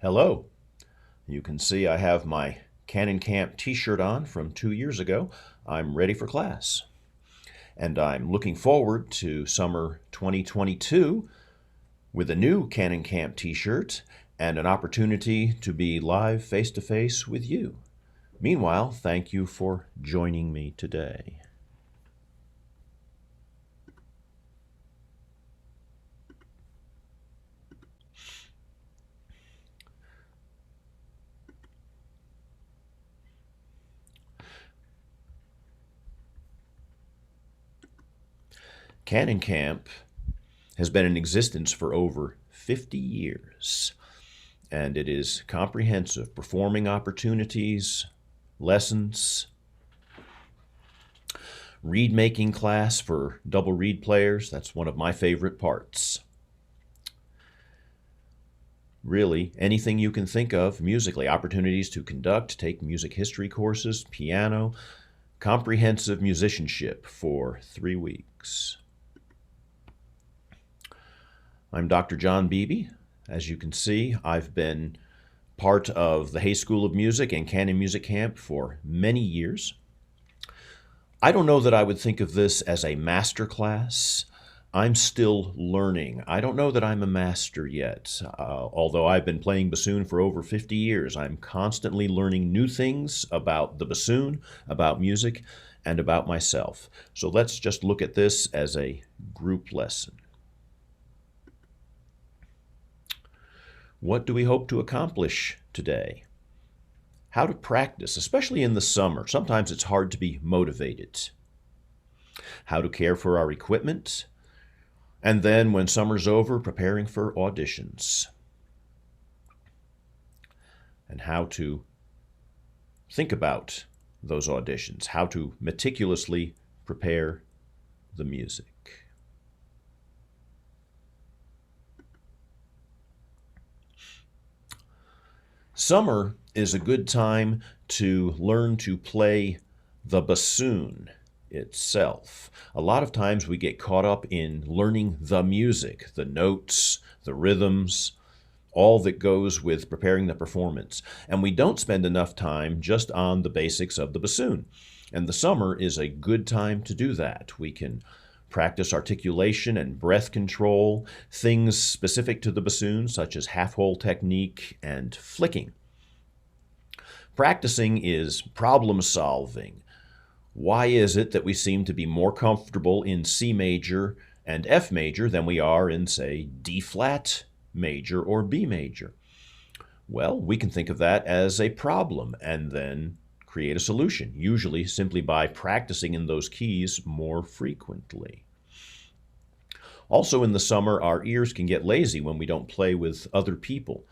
Hello. You can see I have my Canon Camp t-shirt on from 2 years ago. I'm ready for class. And I'm looking forward to summer 2022 with a new Canon Camp t-shirt and an opportunity to be live face-to-face with you. Meanwhile, thank you for joining me today. Canon Camp has been in existence for over 50 years, and it is comprehensive performing opportunities, lessons, reed making class for double reed players. That's one of my favorite parts. Really, anything you can think of musically, opportunities to conduct, take music history courses, piano, comprehensive musicianship for 3 weeks. I'm Dr. John Beebe. As you can see, I've been part of the Hay School of Music and Canon Music Camp for many years. I don't know that I would think of this as a master class. I'm still learning. I don't know that I'm a master yet. Although I've been playing bassoon for over 50 years, I'm constantly learning new things about the bassoon, about music, and about myself. So let's just look at this as a group lesson. What do we hope to accomplish today? How to practice, especially in the summer. Sometimes it's hard to be motivated. How to care for our equipment. And then when summer's over, preparing for auditions. And how to think about those auditions. How to meticulously prepare the music. Summer is a good time to learn to play the bassoon itself. A lot of times we get caught up in learning the music, the notes, the rhythms, all that goes with preparing the performance. And we don't spend enough time just on the basics of the bassoon. And the summer is a good time to do that. We can practice articulation and breath control, things specific to the bassoon, such as half-hole technique and flicking. Practicing is problem solving. Why is it that we seem to be more comfortable in C major and F major than we are in, say, D flat major or B major? Well, we can think of that as a problem and then create a solution, usually simply by practicing in those keys more frequently. Also in the summer, our ears can get lazy when we don't play with other people.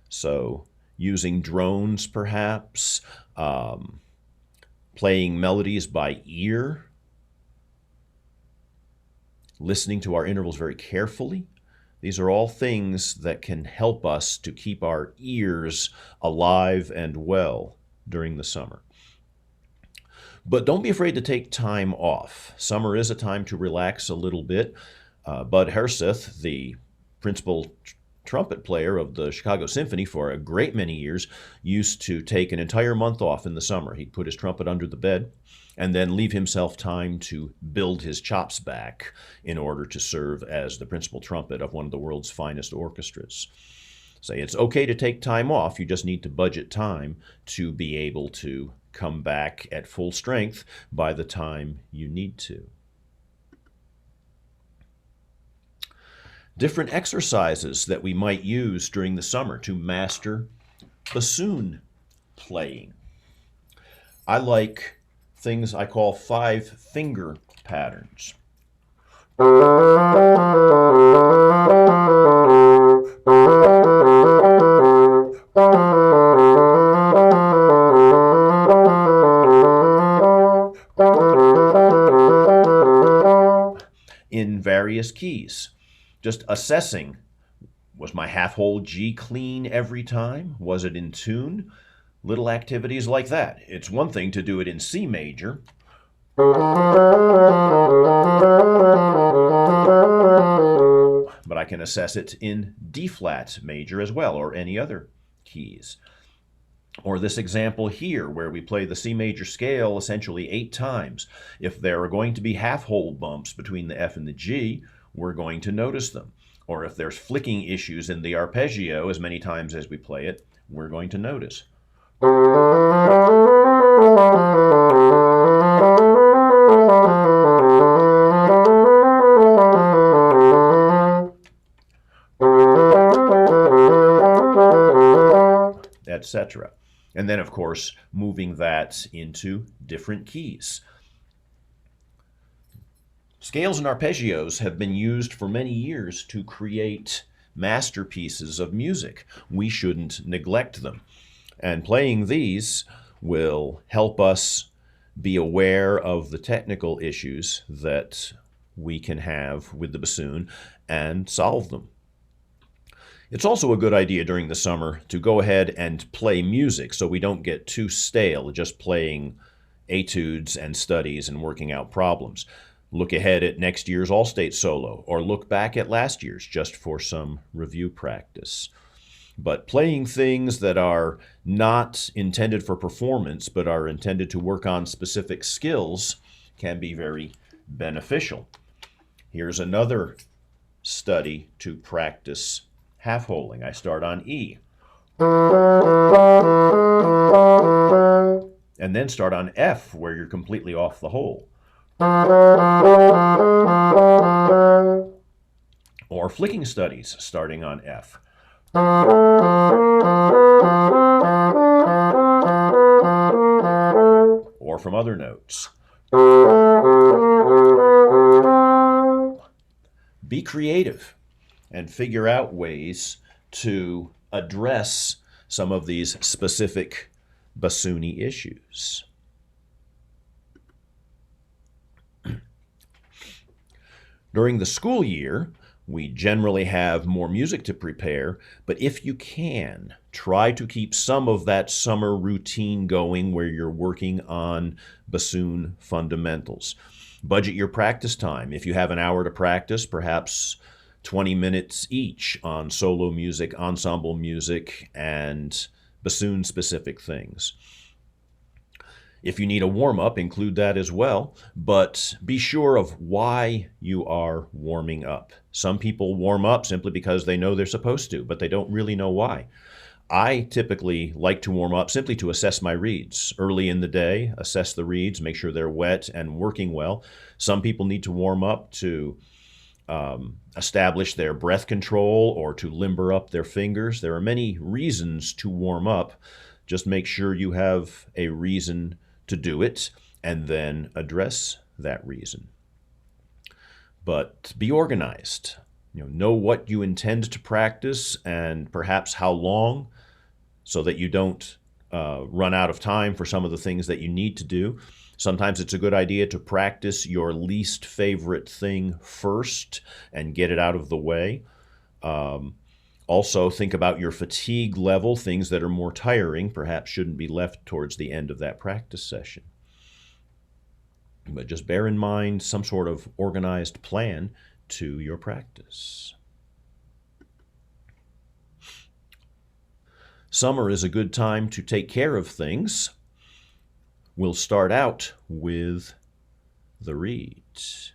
So using drones perhaps, playing melodies by ear, listening to our intervals very carefully. These are all things that can help us to keep our ears alive and well during the summer. But don't be afraid to take time off. Summer is a time to relax a little bit. Bud Herseth, the principal trumpet player of the Chicago Symphony for a great many years, used to take an entire month off in the summer. He'd put his trumpet under the bed and then leave himself time to build his chops back in order to serve as the principal trumpet of one of the world's finest orchestras. So it's okay to take time off. You just need to budget time to be able to come back at full strength by the time you need to. Different exercises that we might use during the summer to master bassoon playing. I like things I call 5-finger patterns. In various keys. Just assessing, was my half-hole G clean every time? Was it in tune? Little activities like that. It's one thing to do it in C major. But I can assess it in D flat major as well, or any other keys. Or this example here, where we play the C major scale essentially 8 times. If there are going to be half-hole bumps between the F and the G, we're going to notice them. Or if there's flicking issues in the arpeggio as many times as we play it, we're going to notice. Etc. And then, of course, moving that into different keys. Scales and arpeggios have been used for many years to create masterpieces of music. We shouldn't neglect them. And playing these will help us be aware of the technical issues that we can have with the bassoon and solve them. It's also a good idea during the summer to go ahead and play music so we don't get too stale just playing etudes and studies and working out problems. Look ahead at next year's all-state solo, or look back at last year's just for some review practice. But playing things that are not intended for performance but are intended to work on specific skills can be very beneficial. Here's another study to practice half-holing. I start on E. And then start on F, where you're completely off the hole. Or flicking studies, starting on F. Or from other notes. Be creative and figure out ways to address some of these specific bassoony issues. During the school year, we generally have more music to prepare, but if you can, try to keep some of that summer routine going where you're working on bassoon fundamentals. Budget your practice time. If you have an hour to practice, perhaps 20 minutes each on solo music, ensemble music, and bassoon-specific things. If you need a warm-up, include that as well, but be sure of why you are warming up. Some people warm up simply because they know they're supposed to, but they don't really know why. I typically like to warm up simply to assess my reeds. Early in the day, assess the reeds, make sure they're wet and working well. Some people need to warm up to establish their breath control or to limber up their fingers. There are many reasons to warm up. Just make sure you have a reason to do it and then address that reason. But be organized. Know what you intend to practice and perhaps how long, so that you don't run out of time for some of the things that you need to do. Sometimes it's a good idea to practice your least favorite thing first and get it out of the way. Also, think about your fatigue level. Things that are more tiring perhaps shouldn't be left towards the end of that practice session. But just bear in mind some sort of organized plan to your practice. Summer is a good time to take care of things. We'll start out with the reeds.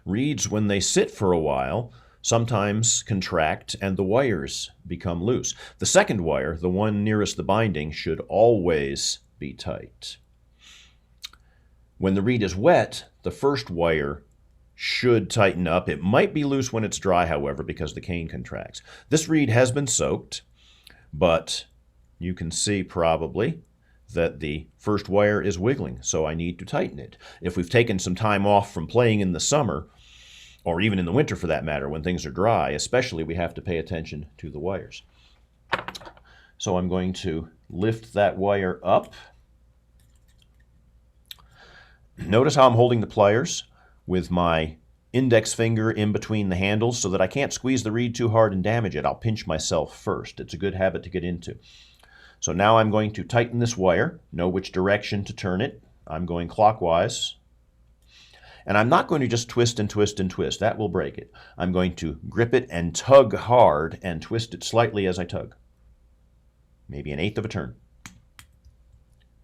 Reeds, when they sit for a while, sometimes contract and the wires become loose. The second wire, the one nearest the binding, should always be tight. When the reed is wet, the first wire should tighten up. It might be loose when it's dry, however, because the cane contracts. This reed has been soaked, but you can see probably that the first wire is wiggling, so I need to tighten it. If we've taken some time off from playing in the summer, or even in the winter for that matter, when things are dry, especially, we have to pay attention to the wires. So I'm going to lift that wire up. Notice how I'm holding the pliers with my index finger in between the handles so that I can't squeeze the reed too hard and damage it. I'll pinch myself first. It's a good habit to get into. So now I'm going to tighten this wire, know which direction to turn it. I'm going clockwise And I'm not going to just twist and twist and twist. That will break it. I'm going to grip it and tug hard and twist it slightly as I tug. Maybe 1/8 of a turn.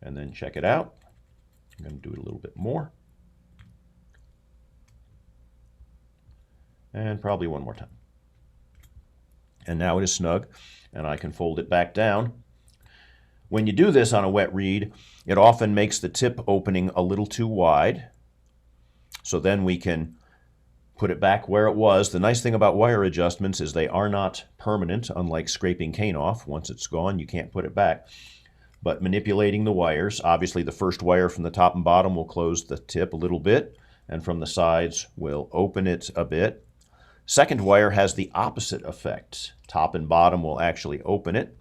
And then check it out. I'm going to do it a little bit more. And probably one more time. And now it is snug, and I can fold it back down. When you do this on a wet reed, it often makes the tip opening a little too wide. So then we can put it back where it was. The nice thing about wire adjustments is they are not permanent, unlike scraping cane off. Once it's gone, you can't put it back. But manipulating the wires, obviously the first wire from the top and bottom will close the tip a little bit, and from the sides will open it a bit. Second wire has the opposite effect. Top and bottom will actually open it.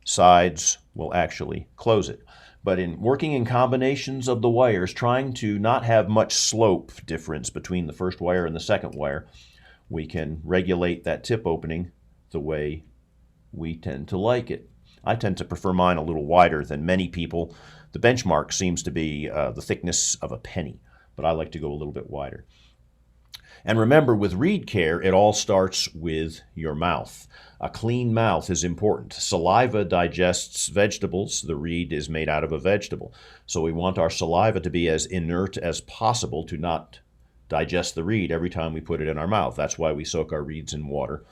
Sides will actually close it. But in working in combinations of the wires, trying to not have much slope difference between the first wire and the second wire, we can regulate that tip opening the way we tend to like it. I tend to prefer mine a little wider than many people. The benchmark seems to be the thickness of a penny, but I like to go a little bit wider. And remember, with reed care, it all starts with your mouth. A clean mouth is important. Saliva digests vegetables. The reed is made out of a vegetable. So we want our saliva to be as inert as possible to not digest the reed every time we put it in our mouth. That's why we soak our reeds in water.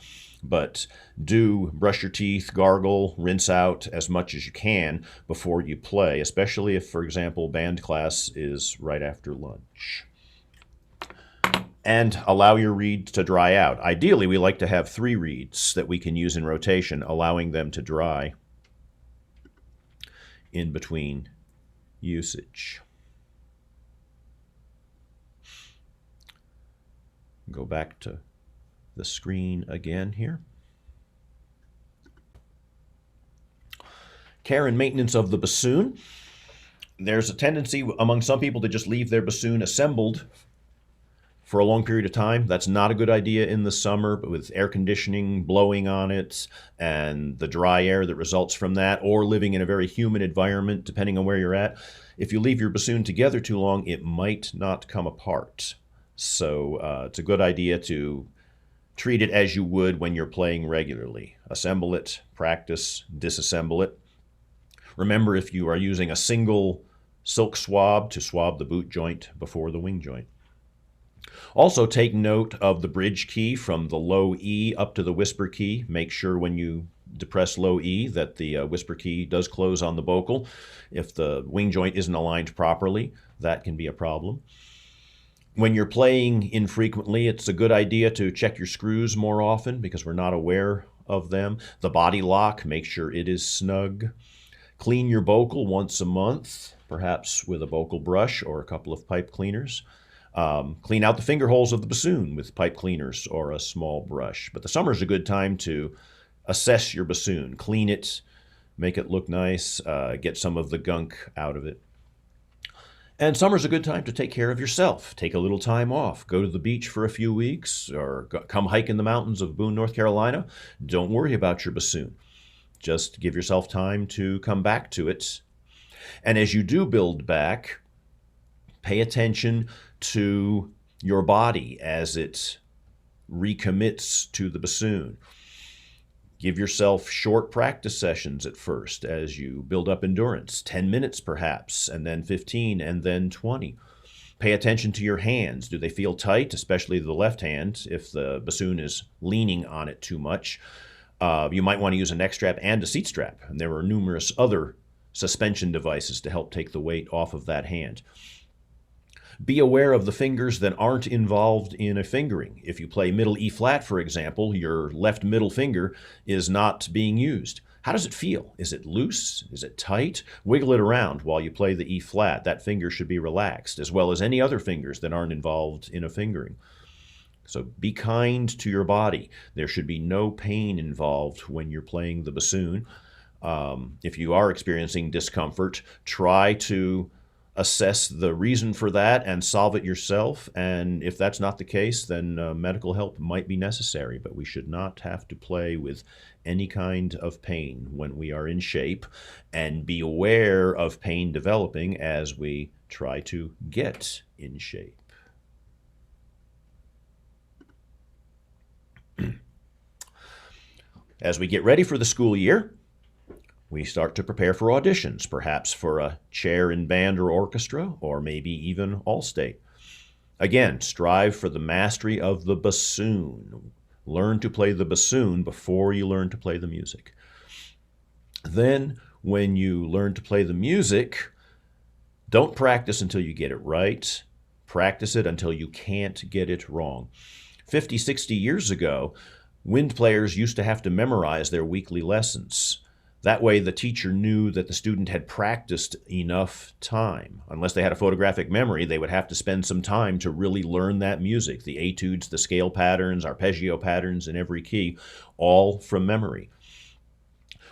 But do brush your teeth, gargle, rinse out as much as you can before you play, especially if, for example, band class is right after lunch. And allow your reeds to dry out. Ideally, we like to have 3 reeds that we can use in rotation, allowing them to dry in between usage. Go back to the screen again here. Care and maintenance of the bassoon. There's a tendency among some people to just leave their bassoon assembled for a long period of time. That's not a good idea in the summer, but with air conditioning blowing on it and the dry air that results from that, or living in a very humid environment, depending on where you're at, if you leave your bassoon together too long, it might not come apart. So it's a good idea to treat it as you would when you're playing regularly. Assemble it, practice, disassemble it. Remember, if you are using a single silk swab, to swab the boot joint before the wing joint. Also, take note of the bridge key from the low E up to the whisper key. Make sure when you depress low E that the whisper key does close on the vocal. If the wing joint isn't aligned properly, that can be a problem. When you're playing infrequently, it's a good idea to check your screws more often because we're not aware of them. The body lock, make sure it is snug. Clean your vocal once a month, perhaps with a vocal brush or a couple of pipe cleaners. Clean out the finger holes of the bassoon with pipe cleaners or a small brush. But the summer is a good time to assess your bassoon. Clean it, make it look nice, get some of the gunk out of it. And summer's a good time to take care of yourself. Take a little time off. Go to the beach for a few weeks or come hike in the mountains of Boone, North Carolina. Don't worry about your bassoon. Just give yourself time to come back to it. And as you do build back, pay attention to your body as it recommits to the bassoon. Give yourself short practice sessions at first as you build up endurance, 10 minutes perhaps, and then 15, and then 20. Pay attention to your hands. Do they feel tight, especially the left hand, if the bassoon is leaning on it too much? You might want to use a neck strap and a seat strap, and there are numerous other suspension devices to help take the weight off of that hand. Be aware of the fingers that aren't involved in a fingering. If you play middle E flat, for example, your left middle finger is not being used. How does it feel? Is it loose? Is it tight? Wiggle it around while you play the E flat. That finger should be relaxed, as well as any other fingers that aren't involved in a fingering. So be kind to your body. There should be no pain involved when you're playing the bassoon. If you are experiencing discomfort, try to assess the reason for that and solve it yourself. And if that's not the case, then medical help might be necessary. But we should not have to play with any kind of pain when we are in shape, and be aware of pain developing as we try to get in shape. As we get ready for the school year, we start to prepare for auditions, perhaps for a chair in band or orchestra, or maybe even All-State. Again, strive for the mastery of the bassoon. Learn to play the bassoon before you learn to play the music. Then, when you learn to play the music, don't practice until you get it right. Practice it until you can't get it wrong. 50, 60 years ago, wind players used to have to memorize their weekly lessons. That way, the teacher knew that the student had practiced enough time. Unless they had a photographic memory, they would have to spend some time to really learn that music, the etudes, the scale patterns, arpeggio patterns in every key, all from memory.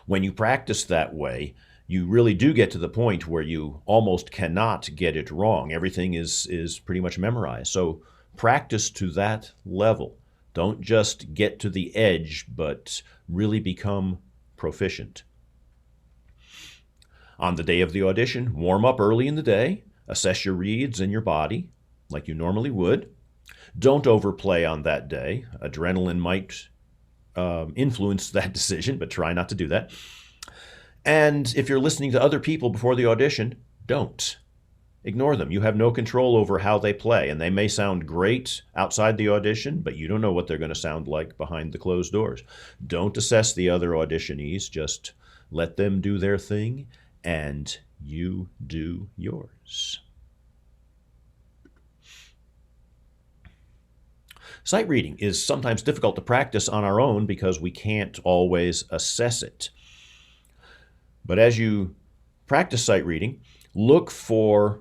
When you practice that way, you really do get to the point where you almost cannot get it wrong. Everything is pretty much memorized. So practice to that level. Don't just get to the edge, but really become proficient. On the day of the audition, warm up early in the day, assess your reeds and your body like you normally would. Don't overplay on that day. Adrenaline might influence that decision, but try not to do that. And if you're listening to other people before the audition, don't. Ignore them. You have no control over how they play, and they may sound great outside the audition, but you don't know what they're going to sound like behind the closed doors. Don't assess the other auditionees. Just let them do their thing, and you do yours. Sight reading is sometimes difficult to practice on our own because we can't always assess it. But as you practice sight reading, look for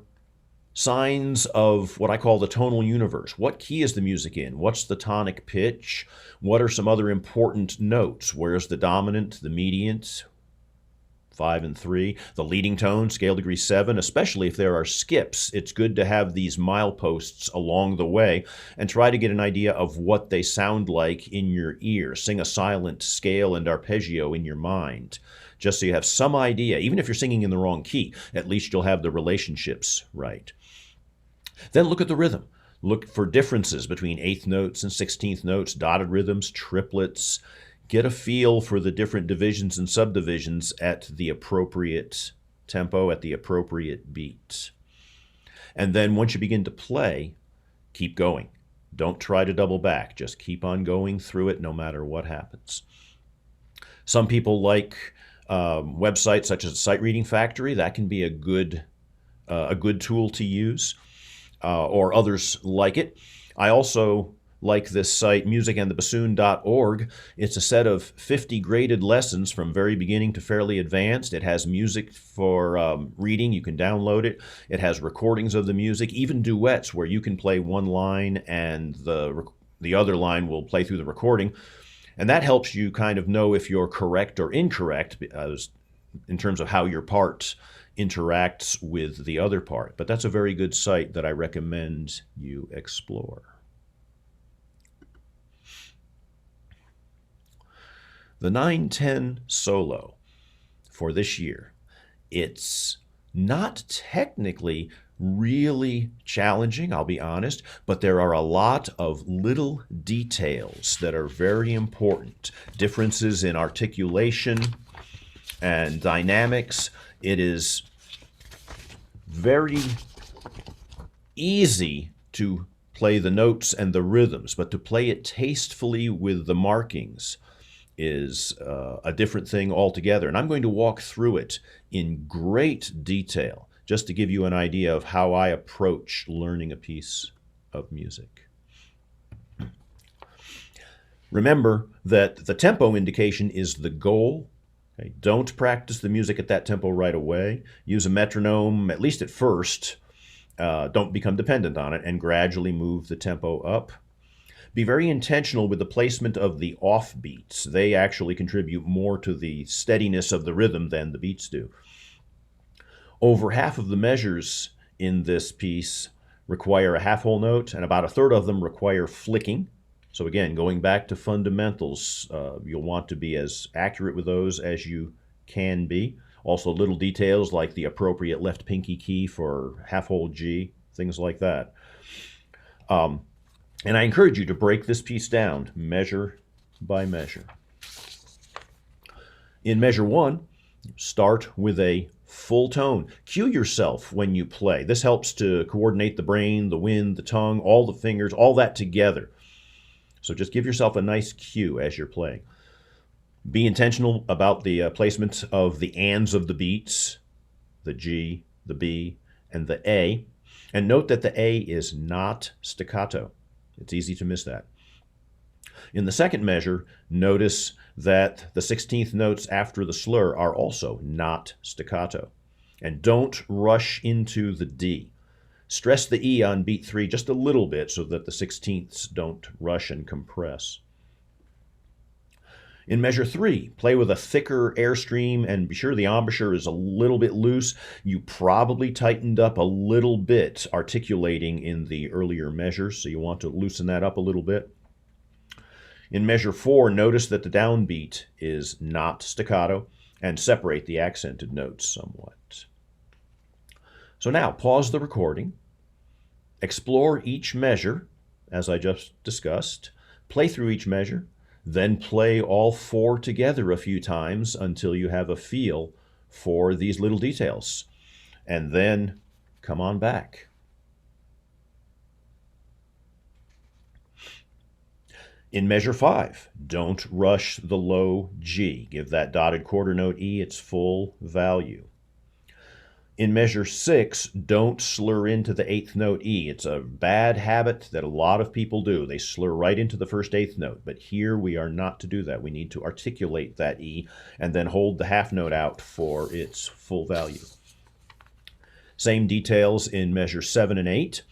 signs of what I call the tonal universe. What key is the music in? What's the tonic pitch? What are some other important notes? Where's the dominant, the mediant, 5 and 3, the leading tone, scale degree 7, especially if there are skips. It's good to have these mileposts along the way and try to get an idea of what they sound like in your ear. Sing a silent scale and arpeggio in your mind, just so you have some idea. Even if you're singing in the wrong key, at least you'll have the relationships right. Then look at the rhythm. Look for differences between 8th notes and 16th notes, dotted rhythms, triplets. Get a feel for the different divisions and subdivisions at the appropriate tempo, at the appropriate beat. And then once you begin to play, keep going. Don't try to double back. Just keep on going through it no matter what happens. Some people like websites such as Sight Reading Factory. That can be a good tool to use, or others like it. I also like this site, musicandthebassoon.org. It's a set of 50 graded lessons from very beginning to fairly advanced. It has music for reading. You can download it. It has recordings of the music, even duets where you can play one line and the other line will play through the recording. And that helps you kind of know if you're correct or incorrect in terms of how your part interacts with the other part. But that's a very good site that I recommend you explore. The 9-10 solo for this year, it's not technically really challenging, I'll be honest, but there are a lot of little details that are very important. Differences in articulation and dynamics. It is very easy to play the notes and the rhythms, but to play it tastefully with the markings is a different thing altogether. And I'm going to walk through it in great detail just to give you an idea of how I approach learning a piece of music. Remember that the tempo indication is the goal. Okay? Don't practice the music at that tempo right away. Use a metronome, at least at first. Don't become dependent on it, and gradually move the tempo up. Be very intentional with the placement of the offbeats. They actually contribute more to the steadiness of the rhythm than the beats do. Over half of the measures in this piece require a half whole note, and about a third of them require flicking. So again, going back to fundamentals, you'll want to be as accurate with those as you can be. Also, little details like the appropriate left pinky key for half whole G, things like that. And I encourage you to break this piece down measure by measure. In measure 1, start with a full tone. Cue yourself when you play. This helps to coordinate the brain, the wind, the tongue, all the fingers, all that together. So just give yourself a nice cue as you're playing. Be intentional about the placement of the ands of the beats, the G, the B, and the A. And note that the A is not staccato. It's easy to miss that. In the second measure, notice that the 16th notes after the slur are also not staccato. And don't rush into the D. Stress the E on beat 3 just a little bit so that the 16ths don't rush and compress. In measure 3, play with a thicker airstream and be sure the embouchure is a little bit loose. You probably tightened up a little bit articulating in the earlier measures, so you want to loosen that up a little bit. In measure 4, notice that the downbeat is not staccato and separate the accented notes somewhat. So now pause the recording, explore each measure as I just discussed, play through each measure, then play all 4 together a few times until you have a feel for these little details. And then come on back. In measure 5, don't rush the low G. Give that dotted quarter note E its full value. In measure 6, don't slur into the 8th note E. It's a bad habit that a lot of people do. They slur right into the first 8th note, but here we are not to do that. We need to articulate that E and then hold the half note out for its full value. Same details in measure 7 and 8.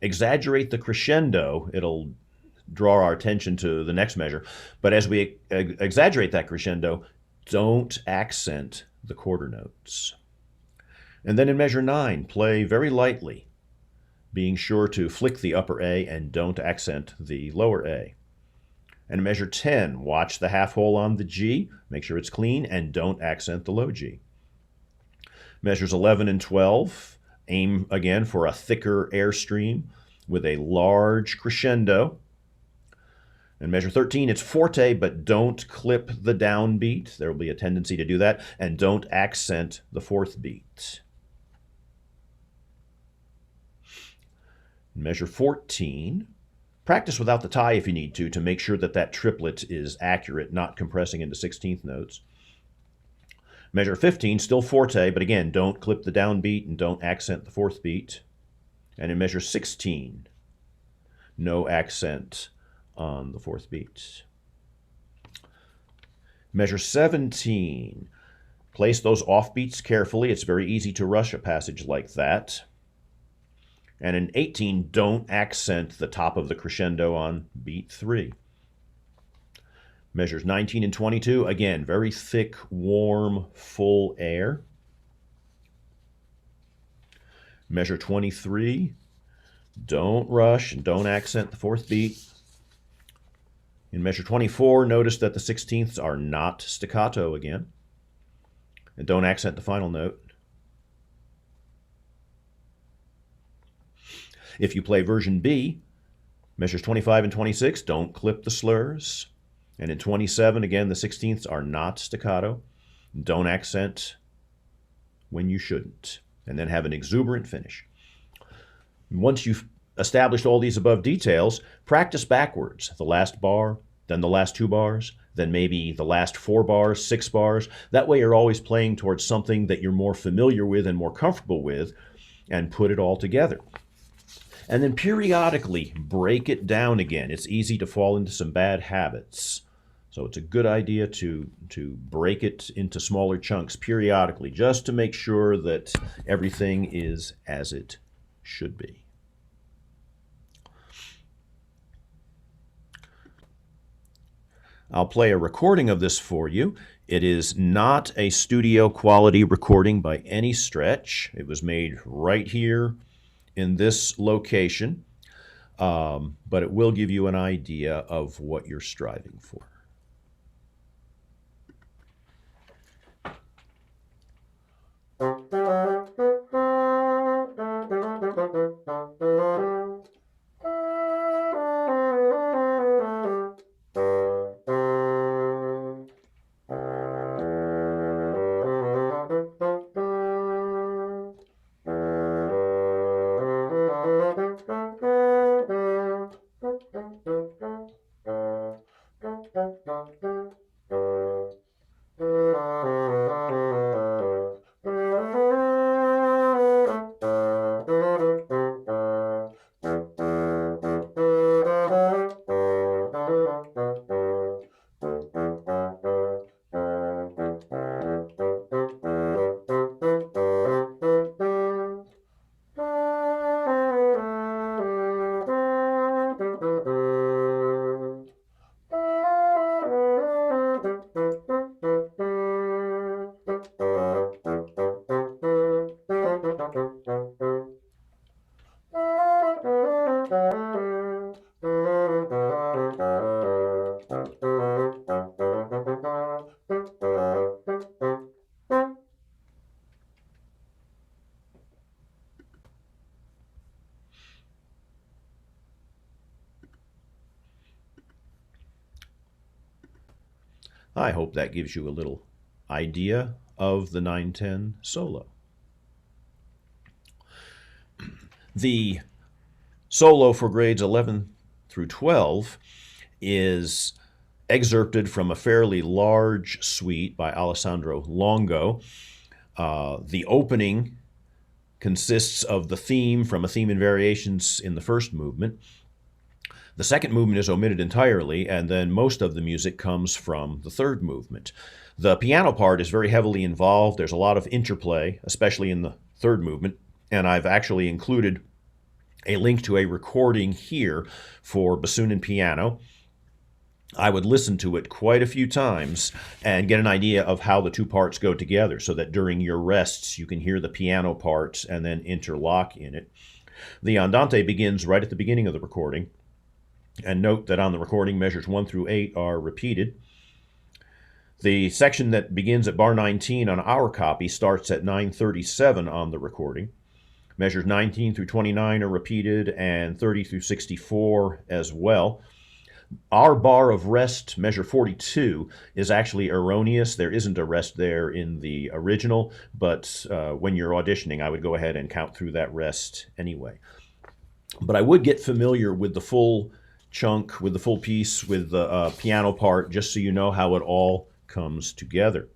Exaggerate the crescendo. It'll draw our attention to the next measure, but as we exaggerate that crescendo, don't accent the quarter notes. And then in measure 9, play very lightly, being sure to flick the upper A and don't accent the lower A. And in measure 10, watch the half hole on the G, make sure it's clean, and don't accent the low G. Measures 11 and 12, aim again for a thicker airstream with a large crescendo. In measure 13, it's forte, but don't clip the downbeat. There will be a tendency to do that. And don't accent the 4th beat. In measure 14, practice without the tie if you need to make sure that that triplet is accurate, not compressing into 16th notes. Measure 15, still forte, but again, don't clip the downbeat and don't accent the 4th beat. And in measure 16, no accent on the 4th beat. Measure 17, place those offbeats carefully. It's very easy to rush a passage like that. And in 18, don't accent the top of the crescendo on beat 3. Measures 19 and 22, again, very thick, warm, full air. Measure 23, don't rush and don't accent the 4th beat. In measure 24, notice that the 16ths are not staccato again. And don't accent the final note. If you play version B, measures 25 and 26, don't clip the slurs. And in 27, again, the 16ths are not staccato. Don't accent when you shouldn't. And then have an exuberant finish. Once you've established all these above details, practice backwards. The last bar, then the last 2 bars, then maybe the last 4 bars, 6 bars. That way you're always playing towards something that you're more familiar with and more comfortable with, and put it all together. And then periodically break it down again. It's easy to fall into some bad habits. So it's a good idea to break it into smaller chunks periodically, just to make sure that everything is as it should be. I'll play a recording of this for you. It is not a studio quality recording by any stretch. It was made right here in this location, but it will give you an idea of what you're striving for. I hope that gives you a little idea of the 9/10 solo. The solo for grades 11 through 12 is excerpted from a fairly large suite by Alessandro Longo. The opening consists of the theme from a theme and variations in the first movement. The second movement is omitted entirely, and then most of the music comes from the third movement. The piano part is very heavily involved. There's a lot of interplay, especially in the third movement, and I've actually included a link to a recording here for bassoon and piano. I would listen to it quite a few times and get an idea of how the two parts go together so that during your rests you can hear the piano parts and then interlock in it. The andante begins right at the beginning of the recording. And note that on the recording, measures 1 through 8 are repeated. The section that begins at bar 19 on our copy starts at 9:37 on the recording. Measures 19 through 29 are repeated, and 30 through 64 as well. Our bar of rest, measure 42, is actually erroneous. There isn't a rest there in the original, but when you're auditioning, I would go ahead and count through that rest anyway. But I would get familiar with the full chunk, with the full piece, with the piano part, just so you know how it all comes together.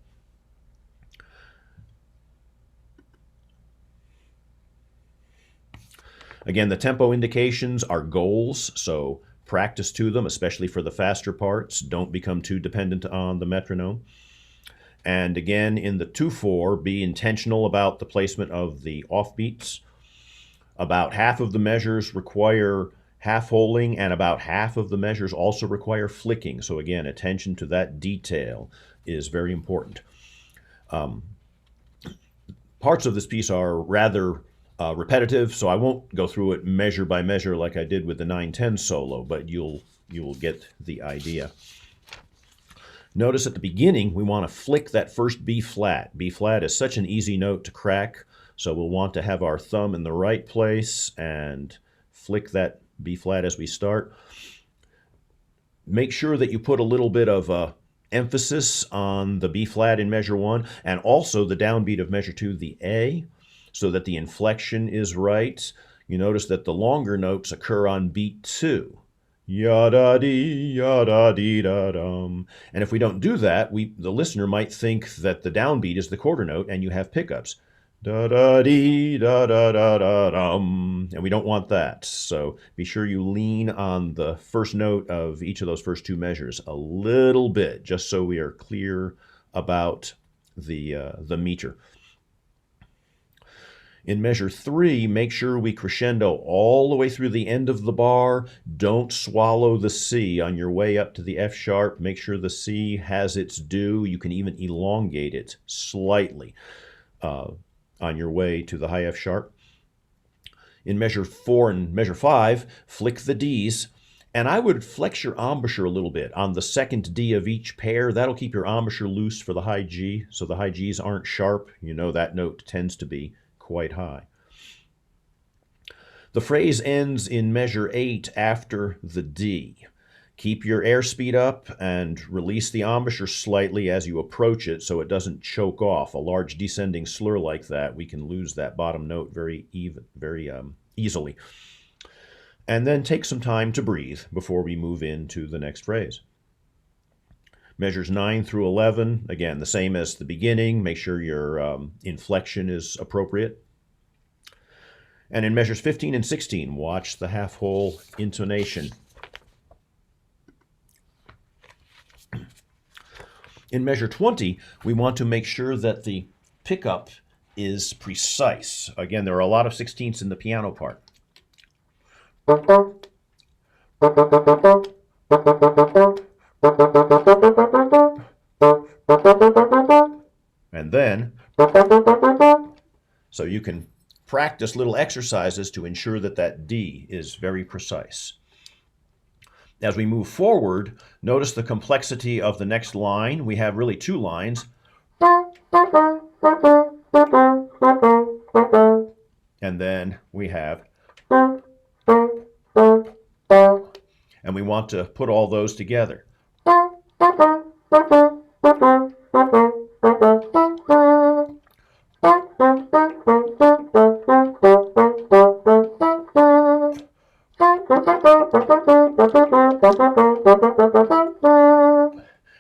Again, the tempo indications are goals, so practice to them, especially for the faster parts. Don't become too dependent on the metronome. And again, in the 2/4, be intentional about the placement of the offbeats. About half of the measures require half-holing, and about half of the measures also require flicking. So again, attention to that detail is very important. Parts of this piece are rather repetitive, so I won't go through it measure by measure like I did with the 9/10 solo, but you will get the idea. Notice at the beginning, we want to flick that first B flat. B flat is such an easy note to crack, so we'll want to have our thumb in the right place and flick that B flat as we start. Make sure that you put a little bit of emphasis on the B flat in measure 1, and also the downbeat of measure 2, the A, so that the inflection is right. You notice that the longer notes occur on beat 2. Ya-da-dee, ya-da-dee-da-dum. And if we don't do that, the listener might think that the downbeat is the quarter note and you have pickups. Da-da-dee, da-da-da-da-dum. And we don't want that. So be sure you lean on the first note of each of those first two measures a little bit, just so we are clear about the meter. In measure 3, make sure we crescendo all the way through the end of the bar. Don't swallow the C on your way up to the F sharp. Make sure the C has its due. You can even elongate it slightly on your way to the high F sharp. In measure 4 and measure 5, flick the Ds, and I would flex your embouchure a little bit on the second D of each pair. That'll keep your embouchure loose for the high G, so the high Gs aren't sharp. You know that note tends to be quite high. The phrase ends in measure 8 after the D. Keep your airspeed up and release the embouchure slightly as you approach it so it doesn't choke off. A large descending slur like that, we can lose that bottom note very easily. And then take some time to breathe before we move into the next phrase. Measures 9 through 11, again, the same as the beginning. Make sure your inflection is appropriate. And in measures 15 and 16, watch the half-whole intonation. In measure 20, we want to make sure that the pickup is precise. Again, there are a lot of sixteenths in the piano part. And then, so you can practice little exercises to ensure that that D is very precise. As we move forward, notice the complexity of the next line. We have really two lines. And then we have, and we want to put all those together.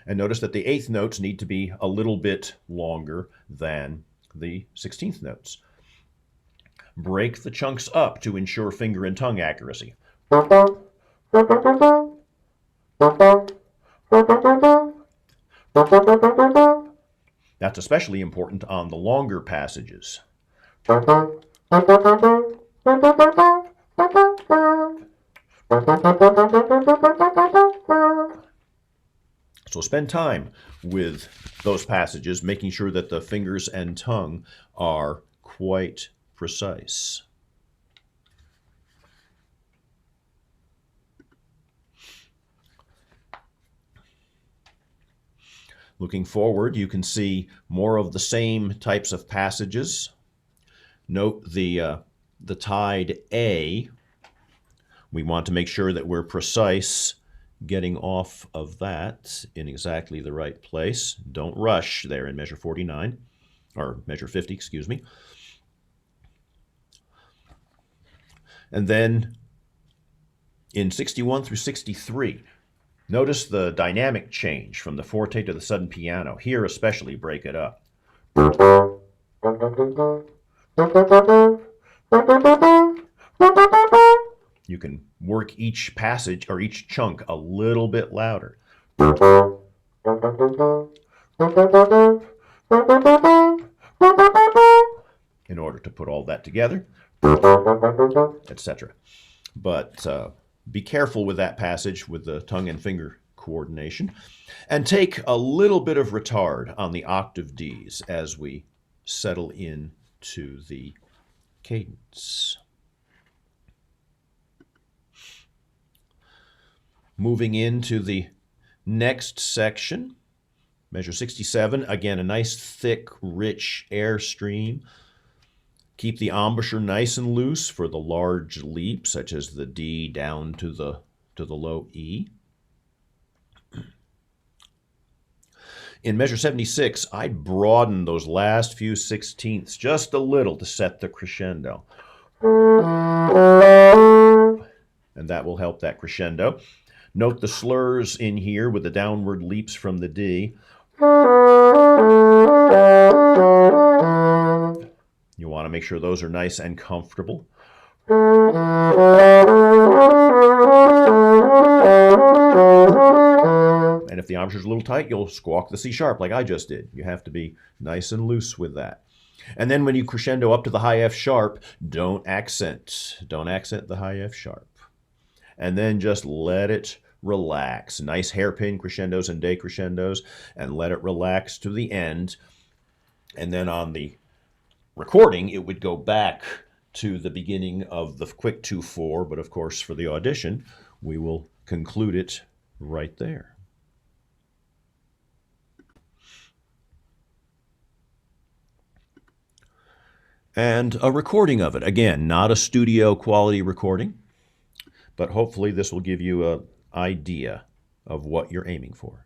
And notice that the eighth notes need to be a little bit longer than the 16th notes. Break the chunks up to ensure finger and tongue accuracy. That's especially important on the longer passages. So spend time with those passages, making sure that the fingers and tongue are quite precise. Looking forward, you can see more of the same types of passages. Note the tied A. We want to make sure that we're precise getting off of that in exactly the right place. Don't rush there in measure 49, or measure 50, excuse me. And then in 61 through 63, notice the dynamic change from the forte to the sudden piano. Here especially, break it up. You can work each passage or each chunk a little bit louder. In order to put all that together, etc. But be careful with that passage with the tongue and finger coordination, and take a little bit of retard on the octave Ds as we settle into the cadence. Moving into the next section, measure 67, again a nice thick, rich airstream. Keep the embouchure nice and loose for the large leap, such as the D down to the low E. In measure 76, I'd broaden those last few sixteenths just a little to set the crescendo. And that will help that crescendo. Note the slurs in here with the downward leaps from the D. You want to make sure those are nice and comfortable. And if the embouchure's a little tight, you'll squawk the C sharp like I just did. You have to be nice and loose with that. And then when you crescendo up to the high F sharp, don't accent. Don't accent the high F sharp. And then just let it relax. Nice hairpin crescendos and decrescendos, and let it relax to the end. And then on the recording, it would go back to the beginning of the quick 2/4, but of course for the audition, we will conclude it right there. And a recording of it. Again, not a studio quality recording, but hopefully this will give you an idea of what you're aiming for.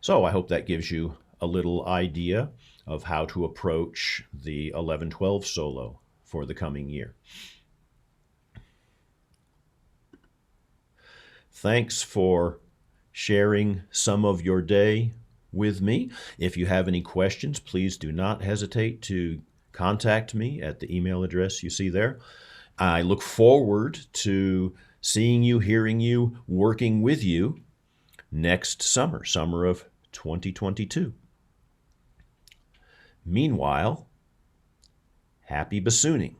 So I hope that gives you a little idea of how to approach the 11/12 solo for the coming year. Thanks for sharing some of your day with me. If you have any questions, please do not hesitate to contact me at the email address you see there. I look forward to seeing you, hearing you, working with you next summer, summer of 2022. Meanwhile, happy bassooning.